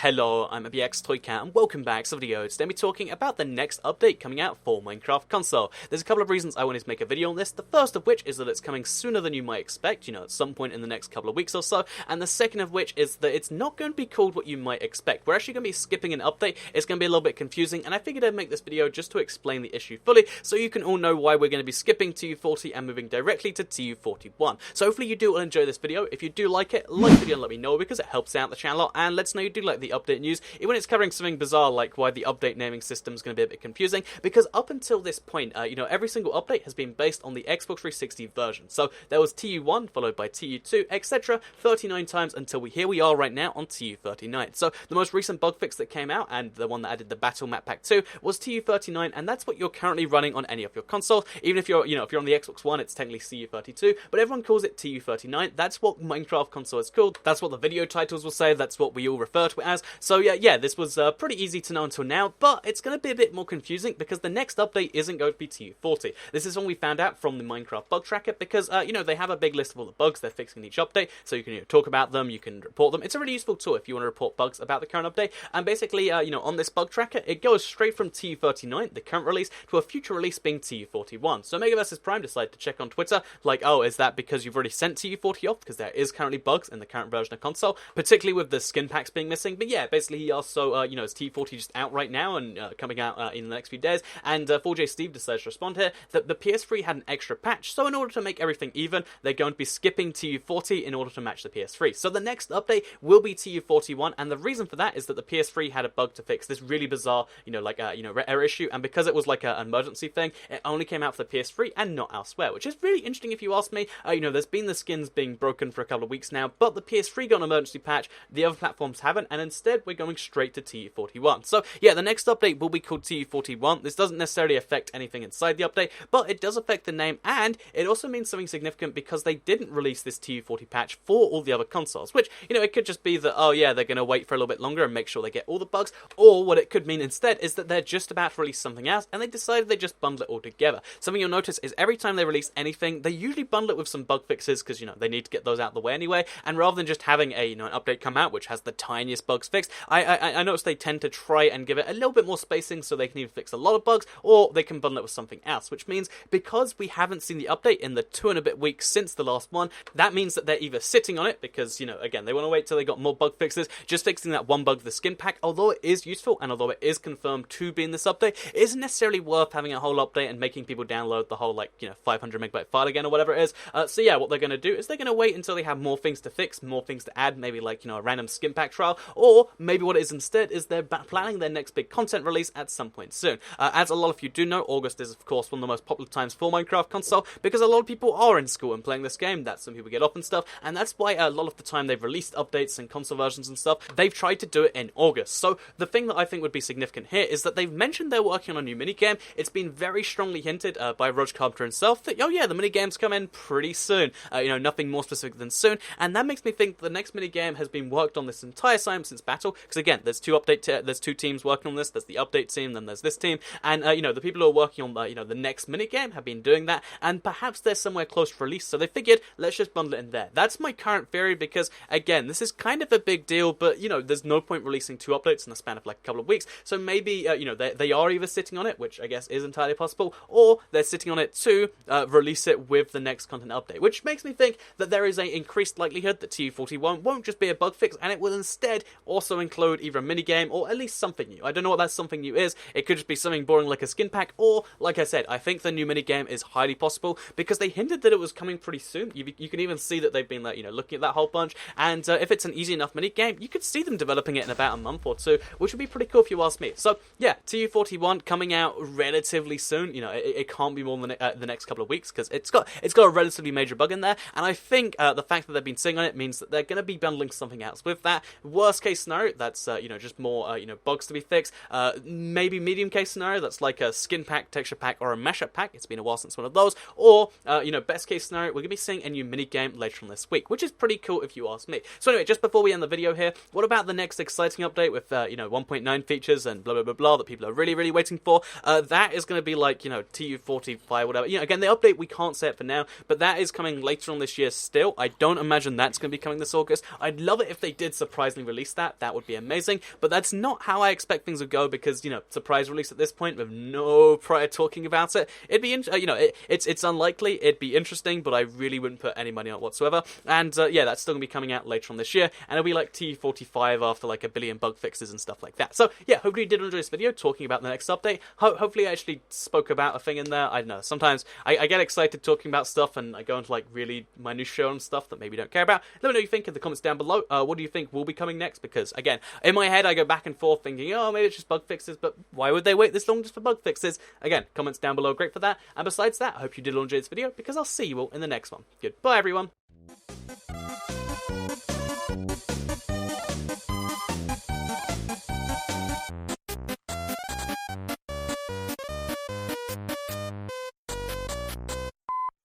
Hello, I'm BX and welcome back to the video. Today we're talking about the next update coming out for Minecraft console. There's a couple of reasons I wanted to make a video on this, the first of which is that it's coming sooner than you might expect, at some point in the next couple of weeks or so, and the second of which is that it's not going to be called what you might expect. We're actually going to be skipping an update, it's going to be a little bit confusing, and I figured I'd make this video just to explain the issue fully, so you can all know why we're going to be skipping TU40 and moving directly to TU41. So hopefully you do all enjoy this video. If you do like it, like the video and let me know, because it helps out the channel, and let us know you do like the update news, even when it's covering something bizarre like why the update naming system is going to be a bit confusing, because up until this point, every single update has been based on the Xbox 360 version. So there was TU1, followed by TU2, etc., 39 times until here we are right now on TU39. So the most recent bug fix that came out, and the one that added the Battle Map Pack 2, was TU39, and that's what you're currently running on any of your consoles. Even if you're, if you're on the Xbox One, it's technically TU32, but everyone calls it TU39. That's what Minecraft console is called. That's what the video titles will say. That's what we all refer to it as. So yeah, this was pretty easy to know until now, but it's going to be a bit more confusing because the next update isn't going to be TU40. This is one we found out from the Minecraft bug tracker because, they have a big list of all the bugs they're fixing in each update, so you can talk about them, you can report them. It's a really useful tool if you want to report bugs about the current update, and basically, on this bug tracker, it goes straight from TU39, the current release, to a future release being TU41. So Mega vs Prime decided to check on Twitter, like, oh, is that because you've already sent TU40 off? Because there is currently bugs in the current version of console, particularly with the skin packs being missing. But yeah, basically he asked, so, is TU40 just out right now and coming out in the next few days? And 4J Steve decides to respond here that the PS3 had an extra patch, so in order to make everything even, they're going to be skipping TU40 in order to match the PS3. So the next update will be TU41, and the reason for that is that the PS3 had a bug to fix, this really bizarre, error issue, and because it was like an emergency thing, it only came out for the PS3 and not elsewhere, which is really interesting if you ask me. There's been the skins being broken for a couple of weeks now, but the PS3 got an emergency patch, the other platforms haven't, and instead we're going straight to TU41. So yeah, the next update will be called TU41. This doesn't necessarily affect anything inside the update, but it does affect the name, and it also means something significant because they didn't release this TU40 patch for all the other consoles, which, it could just be that, oh yeah, they're going to wait for a little bit longer and make sure they get all the bugs, or what it could mean instead is that they're just about to release something else, and they decided they just bundle it all together. Something you'll notice is every time they release anything, they usually bundle it with some bug fixes, because, they need to get those out of the way anyway, and rather than just having an update come out which has the tiniest bugs fixed, I noticed they tend to try and give it a little bit more spacing so they can either fix a lot of bugs, or they can bundle it with something else, which means because we haven't seen the update in the 2 and a bit weeks since the last one, that means that they're either sitting on it because, again, they want to wait till they got more bug fixes. Just fixing that one bug, the skin pack, although it is useful and although it is confirmed to be in this update, it isn't necessarily worth having a whole update and making people download the whole 500 megabyte file again or whatever it is. So yeah, what they're going to do is they're going to wait until they have more things to fix, more things to add, maybe a random skin pack trial, or maybe what it is instead is they're planning their next big content release at some point soon. As a lot of you do know, August is of course one of the most popular times for Minecraft console because a lot of people are in school and playing this game. That's when people get off and stuff, and that's why a lot of the time they've released updates and console versions and stuff, they've tried to do it in August. So the thing that I think would be significant here is that they've mentioned they're working on a new minigame. It's been very strongly hinted by Roger Carpenter himself that, oh yeah, the minigames come in pretty soon. Nothing more specific than soon, and that makes me think the next minigame has been worked on this entire time since Battle, because again, there's there's two teams working on this. There's the update team, then there's this team, and the people who are working on the next minigame have been doing that, and perhaps they're somewhere close to release, so they figured, let's just bundle it in there. That's my current theory, because again, this is kind of a big deal, but there's no point releasing 2 updates in the span of a couple of weeks, so maybe they are either sitting on it, which I guess is entirely possible, or they're sitting on it to release it with the next content update, which makes me think that there is an increased likelihood that TU41 won't just be a bug fix, and it will instead also include either a minigame or at least something new. I don't know what that something new is. It could just be something boring like a skin pack, or like I said, I think the new minigame is highly possible because they hinted that it was coming pretty soon. You can even see that they've been looking at that whole bunch, and if it's an easy enough minigame, you could see them developing it in about a month or two, which would be pretty cool if you ask me. So yeah, TU41 coming out relatively soon. It can't be more than the next couple of weeks because it's got a relatively major bug in there, and I think the fact that they've been sitting on it means that they're going to be bundling something else with that. Worst case scenario, that's just more bugs to be fixed. Maybe medium case scenario, that's like a skin pack, texture pack, or a mashup pack. It's been a while since one of those. Or best case scenario, we're gonna be seeing a new mini game later on this week, which is pretty cool if you ask me. So anyway, just before we end the video here, what about the next exciting update with 1.9 features and blah blah blah blah that people are really waiting for? That is going to be like TU40 whatever. Again, the update, we can't say it for now, but that is coming later on this year still. I don't imagine that's going to be coming this August. I'd love it if they did surprisingly release that. that, that would be amazing. But that's not how I expect things would go because, you know, surprise release at this point with no prior talking about it. It'd be, you know, it's unlikely. It'd be interesting, but I really wouldn't put any money on it whatsoever. And yeah, that's still gonna be coming out later on this year, and it'll be like TU45 after like a billion bug fixes and stuff like that. So yeah, hopefully you did enjoy this video talking about the next update. Hopefully I actually spoke about a thing in there. I don't know. Sometimes I get excited talking about stuff, and I go into like really minutiae on stuff that maybe you don't care about. Let me know what you think in the comments down below. What do you think will be coming next? Because again, in my head I go back and forth thinking, oh, maybe it's just bug fixes, but why would they wait this long just for bug fixes? Again, comments down below are great for that. And besides that, I hope you did enjoy this video, because I'll see you all in the next one. Goodbye, everyone.